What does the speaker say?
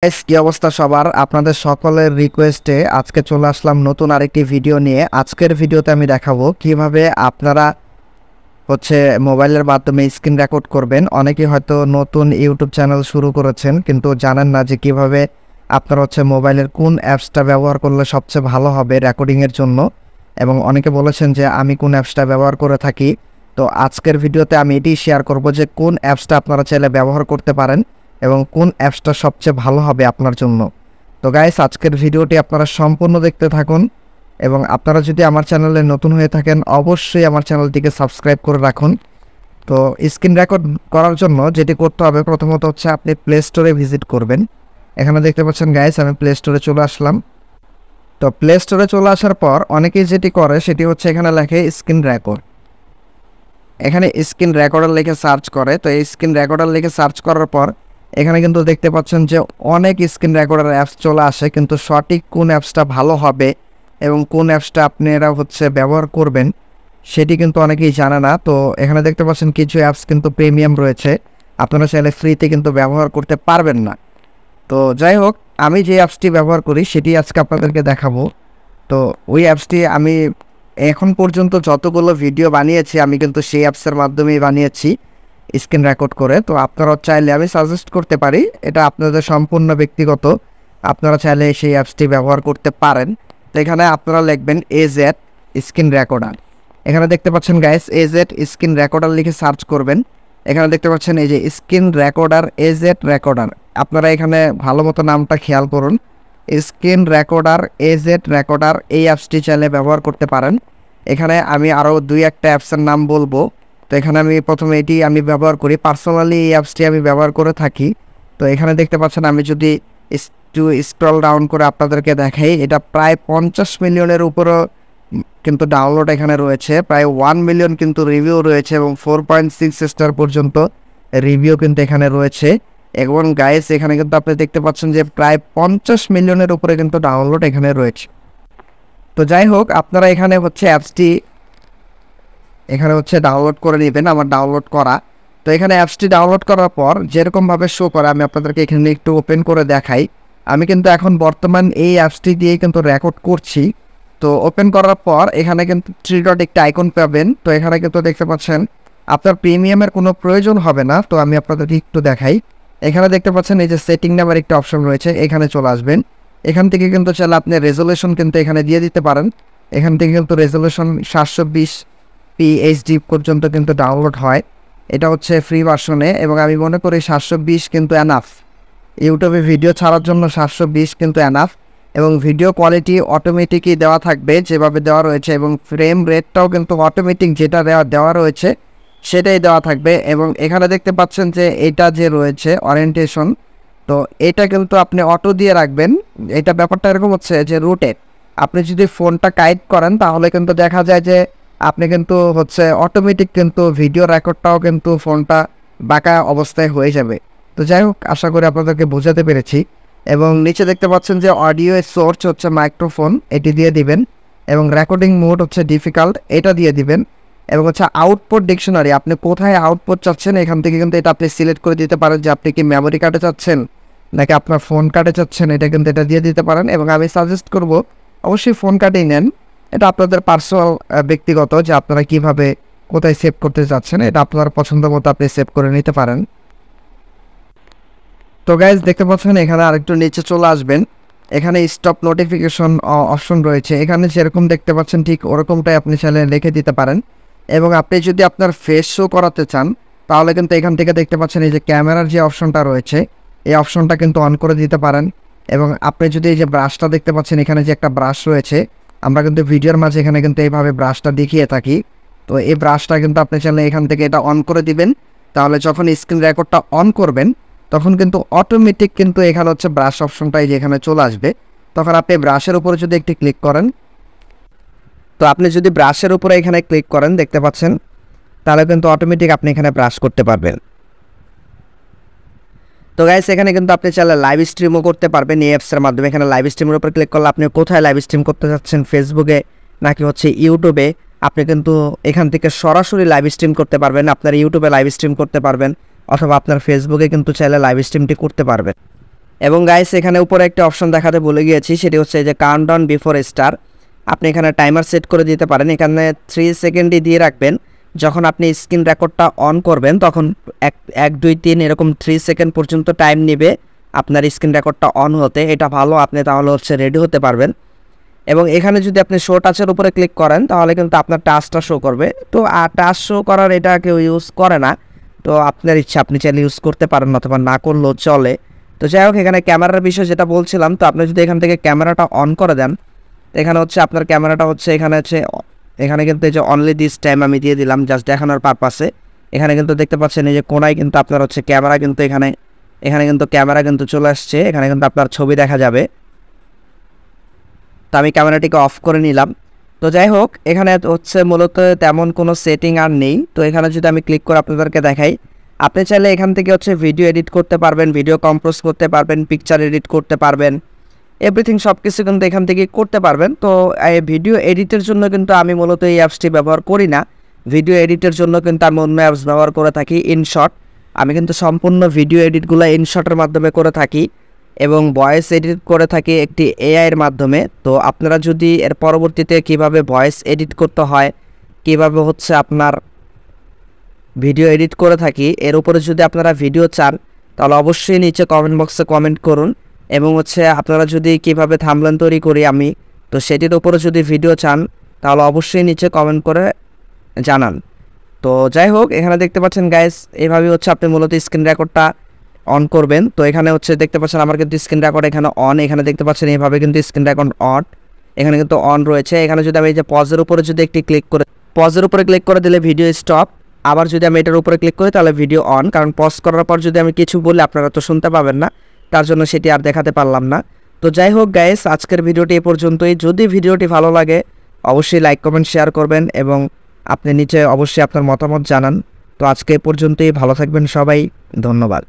কি অবস্থা সবার? আপনাদের সকলের রিকোয়েস্টে আজকে চলে আসলাম নতুন আরেকটি ভিডিও নিয়ে। আজকের ভিডিওতে আমি দেখাবো কিভাবে আপনারা মোবাইলের মাধ্যমে স্ক্রিন রেকর্ড করবেন। অনেকেই হয়তো নতুন ইউটিউব চ্যানেল শুরু করেছেন কিন্তু জানেন না যে কিভাবে আপনারা মোবাইলের কোন অ্যাপসটা ব্যবহার করলে সবচেয়ে ভালো হবে রেকর্ডিংয়ের জন্য, এবং অনেকে বলেছেন যে আমি কোন অ্যাপসটা ব্যবহার করে থাকি। তো আজকের ভিডিওতে আমি এটি শেয়ার করব যে কোন অ্যাপসটা আপনারা চাইলে ব্যবহার করতে পারেন এবং কোন অ্যাপসটা সবচেয়ে ভালো হবে আপনার জন্য। তো গাইস, আজকের ভিডিওটি আপনারা সম্পূর্ণ দেখতে থাকুন, এবং আপনারা যদি আমার চ্যানেলে নতুন হয়ে থাকেন অবশ্যই আমার চ্যানেলটিকে সাবস্ক্রাইব করে রাখুন। তো স্ক্রিন রেকর্ড করার জন্য যেটি করতে হবে, প্রথমত আপনি প্লে স্টোরে ভিজিট করবেন। এখানে দেখতে পাচ্ছেন গাইস, আমি প্লে স্টোরে চলে আসলাম। তো প্লে স্টোরে চলে আসার পর অনেকেই যেটি করে সেটি এখানে লেখে স্ক্রিন রেকর্ড। এখানে স্ক্রিন রেকর্ডার লিখে সার্চ করে। তো এই স্ক্রিন রেকর্ডার লিখে সার্চ করার পর এখানে কিন্তু দেখতে পাচ্ছেন যে অনেক স্ক্রিন রেকর্ডার অ্যাপস চলে আসে, কিন্তু সঠিক কোন অ্যাপসটা ভালো হবে এবং কোন অ্যাপসটা আপনারা ব্যবহার করবেন সেটি কিন্তু অনেকেই জানে না। তো এখানে দেখতে পাচ্ছেন কিছু অ্যাপস কিন্তু প্রিমিয়াম রয়েছে, আপনারা চাইলে ফ্রিতে কিন্তু ব্যবহার করতে পারবেন না। তো যাই হোক, আমি যে অ্যাপসটি ব্যবহার করি সেটি আজকে আপনাদেরকে দেখাবো। তো ওই অ্যাপসটি আমি এখন পর্যন্ত যতগুলো ভিডিও বানিয়েছি আমি কিন্তু সেই অ্যাপসের মাধ্যমেই বানিয়েছি স্ক্রিন রেকর্ড করে। তো আপনারা চাইলে আমি সাজেস্ট করতে পারি, এটা আপনাদের সম্পূর্ণ ব্যক্তিগত, আপনারা চাইলে সেই অ্যাপসটি ব্যবহার করতে পারেন। তো এখানে আপনারা লিখবেন AZ স্ক্রিন রেকর্ডার। এখানে দেখতে পাচ্ছেন গাইস, AZ স্ক্রিন রেকর্ডার লিখে সার্চ করবেন। এখানে দেখতে পাচ্ছেন এই যে স্ক্রিন রেকর্ডার, AZ রেকর্ডার। আপনারা এখানে ভালো মতো নামটা খেয়াল করুন, স্ক্রিন রেকর্ডার, AZ রেকর্ডার। এই অ্যাপসটি চাইলে ব্যবহার করতে পারেন। এখানে আমি আরও দুই একটা অ্যাপসের নাম বলবো। তো এখানে আমি প্রথমে এটি ব্যবহার করি, পার্সোনালি এই অ্যাপসটি আমি ব্যবহার করে থাকি। তো এখানে দেখতে পাচ্ছেন, আমি যদি একটু স্ক্রল ডাউন করে আপনাদেরকে দেখাই, এটা প্রায় 50 মিলিয়নের উপরও কিন্তু ডাউনলোড এখানে রয়েছে, প্রায় 1 মিলিয়ন কিন্তু রিভিউ রয়েছে, এবং 4.6 স্টার পর্যন্ত রিভিউ কিন্তু এখানে রয়েছে। এবং গাইস, এখানে কিন্তু আপনি দেখতে পাচ্ছেন যে প্রায় 50 মিলিয়নের উপরে কিন্তু ডাউনলোড এখানে রয়েছে। তো যাই হোক, আপনারা এখানে অ্যাপসটি এখানে ডাউনলোড করে নেবেন। আমার ডাউনলোড করা। তো এখানে অ্যাপসটি ডাউনলোড করার পর যেরকমভাবে শো করে আমি আপনাদেরকে এখানে একটু ওপেন করে দেখাই। আমি কিন্তু এখন বর্তমান এই অ্যাপসটি দিয়ে কিন্তু রেকর্ড করছি। তো ওপেন করার পর এখানে কিন্তু 3 ডট একটা আইকন পাবেন। তো এখানে কিন্তু দেখতে পাচ্ছেন আপনার প্রিমিয়ামের কোনো প্রয়োজন হবে না। তো আমি আপনাদেরকে একটু দেখাই। এখানে দেখতে পাচ্ছেন এই যে সেটিং নামের একটা অপশন রয়েছে, এখানে চলে আসবেন। এখান থেকে কিন্তু চাইলে আপনি রেজলিউশন কিন্তু এখানে দিয়ে দিতে পারেন। এখান থেকে কিন্তু রেজলিউশন 720p HD পর্যন্ত কিন্তু ডাউনলোড হয়। এটা ফ্রি ভার্সনে, এবং আমি মনে করি 720 কিন্তু এনাফ। ইউটিউবে ভিডিও ছাড়ার জন্য 720 কিন্তু এনাফ, এবং ভিডিও কোয়ালিটি অটোমেটিকই দেওয়া থাকবে যেভাবে দেওয়া রয়েছে, এবং ফ্রেম রেটটাও কিন্তু অটোমেটিক যেটা দেওয়া রয়েছে সেটাই দেওয়া থাকবে। এবং এখানে দেখতে পাচ্ছেন যে এটা যে রয়েছে ওরিয়েন্টেশন, তো এটা কিন্তু আপনি অটো দিয়ে রাখবেন। এটা ব্যাপারটা এরকম যে রুটেড, আপনি যদি ফোনটা কাইট করেন তাহলে কিন্তু দেখা যায় যে আপনি কিন্তু অটোমেটিক কিন্তু ভিডিও রেকর্ডটাও কিন্তু ফোনটা বাঁকা অবস্থায় হয়ে যাবে। তো যাই হোক, আশা করি আপনাদেরকে বোঝাতে পেরেছি। এবং নিচে দেখতে পাচ্ছেন যে অডিও সোর্স মাইক্রোফোন, এটি দিয়ে দিবেন, এবং রেকর্ডিং মোড ডিফিকাল্ট, এটা দিয়ে দিবেন, এবং আউটপুট ডিকশনারি, আপনি কোথায় আউটপুট চাচ্ছেন এখান থেকে কিন্তু এটা আপনি সিলেক্ট করে দিতে পারেন যে আপনি কি মেমোরি কার্ডে চাচ্ছেন নাকি আপনার ফোন কার্ডে চাচ্ছেন, এটা কিন্তু এটা দিয়ে দিতে পারেন। এবং আমি সাজেস্ট করব অবশ্যই ফোন কার্ডেই নেন, এটা আপনাদের পার্সোনাল ব্যক্তিগত যে আপনারা কিভাবে কোথায় সেভ করতে চাচ্ছেন, এটা আপনার পছন্দ মতো আপনি সেভ করে নিতে পারেন। তো গাইজ, দেখতে পাচ্ছেন এখানে আরেকটু নিচে চলে আসবেন। এখানে স্টপ নোটিফিকেশন অপশন রয়েছে, এখানে যেরকম দেখতে পাচ্ছেন ঠিক ওরকমটাই আপনি চাইলে লিখে দিতে পারেন। এবং আপনি যদি আপনার ফেস শো করাতে চান তাহলে কিন্তু এখান থেকে দেখতে পাচ্ছেন এই যে ক্যামেরার যে অপশনটা রয়েছে, এই অপশনটা কিন্তু অন করে দিতে পারেন। এবং আপনি যদি এই যে ব্রাশটা দেখতে পাচ্ছেন, এখানে যে একটা ব্রাশ রয়েছে, আমরা কিন্তু ভিডিওর মাঝে এখানে কিন্তু এইভাবে ব্রাশটা দেখিয়ে থাকি। তো এই ব্রাশটা কিন্তু আপনি চাইলে এখান থেকে এটা অন করে দিবেন। তাহলে যখন স্ক্রিন রেকর্ডটা অন করবেন তখন কিন্তু অটোমেটিক কিন্তু এখানে ব্রাশ অপশনটাই যে এখানে চলে আসবে। তখন আপনি ব্রাশের উপরে যদি একটি ক্লিক করেন, তো আপনি যদি ব্রাশের উপরে এখানে ক্লিক করেন দেখতে পাচ্ছেন, তাহলে কিন্তু অটোমেটিক আপনি এখানে ব্রাশ করতে পারবেন। তো গাইস, এখানে কিন্তু আপনি চাইলে লাইভ স্ট্রিমও করতে পারবেন এই অ্যাপসের মাধ্যমে। এখানে লাইভ স্ট্রিমের উপর ক্লিক করলে আপনি কোথায় লাইভ স্ট্রিম করতে চাচ্ছেন, ফেসবুকে নাকি ইউটিউবে, আপনি কিন্তু এখান থেকে সরাসরি লাইভ স্ট্রিম করতে পারবেন। আপনার ইউটিউবে লাইভ স্ট্রিম করতে পারবেন, অথবা আপনার ফেসবুকে কিন্তু চাইলে লাইভ স্ট্রিমটি করতে পারবেন। এবং গাইস এখানে উপরে একটা অপশন দেখাতে ভুলে গিয়েছি, সেটি হচ্ছে যে কাউন্টডাউন বিফোর স্টার। আপনি এখানে টাইমার সেট করে দিতে পারেন, এখানে 3 সেকেন্ডই দিয়ে রাখবেন। যখন আপনি স্ক্রিন রেকর্ডটা অন করবেন তখন 1 2 3 এরকম 3 সেকেন্ড পর্যন্ত টাইম নেবে আপনার স্ক্রিন রেকর্ডটা অন হতে। এটা ভালো, আপনি তাহলে হচ্ছে রেডি হতে পারবেন। এবং এখানে যদি আপনি শো টাচের উপরে ক্লিক করেন তাহলে কিন্তু আপনার টাচটা শো করবে। তো টাচ শো করার এটা কেউ ইউজ করে না, তো আপনার ইচ্ছা, আপনি চাইলে ইউজ করতে পারেন অথবা না করলেও চলে। তো যাই হোক, এখানে ক্যামেরার বিষয় যেটা বলছিলাম, তো আপনি যদি এখান থেকে ক্যামেরাটা অন করে দেন, এখানে হচ্ছে আপনার ক্যামেরাটা হচ্ছে এখানে কিন্তু এই যে অনলি দিস টাইম আমি দিয়ে দিলাম জাস্ট দেখানোর পারপাসে। এখানে কিন্তু দেখতে পাচ্ছেন এই যে কোনায় কিন্তু আপনার হচ্ছে ক্যামেরা কিন্তু এখানে কিন্তু ক্যামেরা কিন্তু চলে আসছে, এখানে কিন্তু আপনার ছবি দেখা যাবে। তো আমি ক্যামেরাটিকে অফ করে নিলাম। তো যাই হোক, এখানে হচ্ছে মূলত তেমন কোনো সেটিং আর নেই। তো এখানে যদি আমি ক্লিক করে আপনাদেরকে দেখাই, আপনি চাইলে এখান থেকে হচ্ছে ভিডিও এডিট করতে পারবেন, ভিডিও কম্পোজ করতে পারবেন, পিকচার এডিট করতে পারবেন, এভরিথিং সব কিছু কিন্তু এখান থেকে করতে পারবেন। তো এই ভিডিও এডিটের জন্য কিন্তু আমি মূলত এই অ্যাপসটি ব্যবহার করি না। ভিডিও এডিটের জন্য কিন্তু আমি অন্য অ্যাপস ব্যবহার করে থাকি, ইনশট। আমি কিন্তু সম্পূর্ণ ভিডিও এডিটগুলো ইনশটের মাধ্যমে করে থাকি এবং ভয়েস এডিট করে থাকি একটি এআইয়ের মাধ্যমে। তো আপনারা যদি এর পরবর্তীতে কিভাবে ভয়েস এডিট করতে হয়, কিভাবে হচ্ছে আপনার ভিডিও এডিট করে থাকি, এর উপরে যদি আপনারা ভিডিও চান তাহলে অবশ্যই নিচে কমেন্ট বক্সে কমেন্ট করুন। এবং হচ্ছে আপনারা যদি কিভাবে থাম্বনেল তৈরি করি আমি, তো সেটির উপরে যদি ভিডিও চান তাহলে অবশ্যই নিচে কমেন্ট করে জানান। তো যাই হোক, এখানে দেখতে পাচ্ছেন গাইস, এইভাবেই হচ্ছে আপনি মূলত স্ক্রিন রেকর্ডটা অন করবেন। তো এখানে হচ্ছে দেখতে পাচ্ছেন আমার কিন্তু স্ক্রিন রেকর্ড এখানে অন, এখানে দেখতে পাচ্ছেন এইভাবে কিন্তু স্ক্রিন রেকর্ড অন, এখানে কিন্তু অন রয়েছে। এখানে যদি আমি এই যে পজের উপরে যদি একটি পজের উপরে ক্লিক করে দিলে ভিডিও স্টপ। আবার যদি আমি এটার উপরে ক্লিক করি তাহলে ভিডিও অন, কারণ পজ করার পর যদি আমি কিছু বলি আপনারা তো শুনতে পাবেন না, তার জন্য সেটি আর দেখাতে পারলাম না। তো যাই হোক গাইস, আজকের ভিডিওটি এ পর্যন্তই। যদি ভিডিওটি ভালো লাগে অবশ্যই লাইক কমেন্ট শেয়ার করবেন এবং আপনি নিচে অবশ্যই আপনার মতামত জানান। তো আজকে এ পর্যন্তই, ভালো থাকবেন সবাই, ধন্যবাদ।